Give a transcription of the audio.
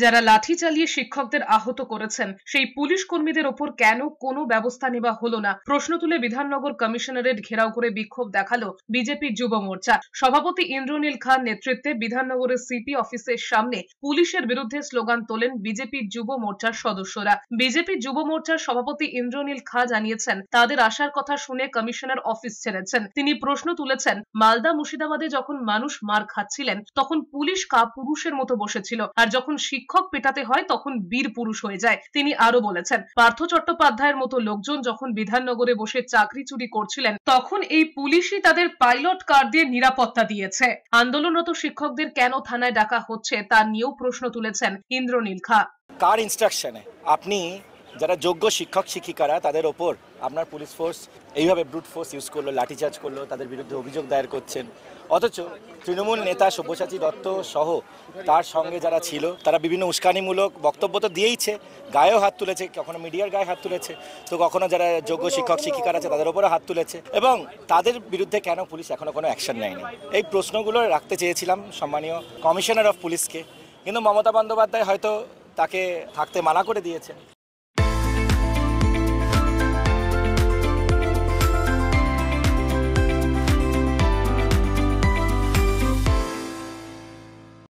যারা লাঠি চালিয়ে শিক্ষকদের আহত করেছেন সেই পুলিশ কর্মীদের ওপর কেন কোনো ব্যবস্থা নেওয়া হলো না প্রশ্ন তুলে বিধাননগর কমিশনারেট ঘেরাও করে বিক্ষোভ দেখালো বিজেপির যুব মোর্চা। সভাপতি ইন্দ্রনীল খান নেতৃত্বে বিধাননগরের সিপি অফিসের সামনে পুলিশের বিরুদ্ধে স্লোগান তোলেন বিজেপির যুব মোর্চার সদস্যরা। বিজেপির যুব মোর্চার সভাপতি ইন্দ্রনীল খাঁ জানিয়েছেন তাদের আসার কথা শুনে কমিশনার অফিস ছেড়েছেন। তিনি প্রশ্ন তুলেছেন মালদা মুর্শিদাবাদে যখন মানুষ মার খাচ্ছিলেন তখন পুলিশ কাপুরুষের মতো বসেছিল, আর যখন শিক্ষক পেটাতে হয় তখন বীর পুরুষ হয়ে যায়। তিনি আরো বলেছেন পার্থ চট্টোপাধ্যায়ের মতো লোকজন যখন বিধাননগরে বসে চাকরি চুরি করছিলেন তখন এই পুলিশই তাদের পাইলট কার দিয়ে নিরাপত্তা দিয়েছে। আন্দোলনরত শিক্ষকদের কেন থানায় ডাকা হচ্ছে তা নিয়েও প্রশ্ন তুলেছেন ইন্দ্রনীল খাঁ। কার ইনস্ট্রাকশনে আপনি যারা যোগ্য শিক্ষক শিক্ষিকারা তাদের ওপর আপনার পুলিশ ফোর্স এইভাবে ব্রুট ফোর্স ইউজ করলো, লাঠিচার্জ করলো, তাদের বিরুদ্ধে অভিযোগ দায়ের করছেন, অথচ তৃণমূল নেতা সব্যসাচী দত্ত সহ তার সঙ্গে যারা ছিল তারা বিভিন্ন উস্কানিমূলক বক্তব্য তো দিয়েইছে, গায়েও হাত তুলেছে, কখনো মিডিয়ার গায়ে হাত তুলেছে, তো কখনো যারা যোগ্য শিক্ষক শিক্ষিকারা আছে তাদের ওপরও হাত তুলেছে, এবং তাদের বিরুদ্ধে কেন পুলিশ এখনো কোনো অ্যাকশন নেয়নি, এই প্রশ্নগুলো রাখতে চেয়েছিলাম সম্মানীয় কমিশনার অফ পুলিশকে, কিন্তু মমতা বন্দ্যোপাধ্যায় হয়তো তাকে থাকতে মানা করে দিয়েছে।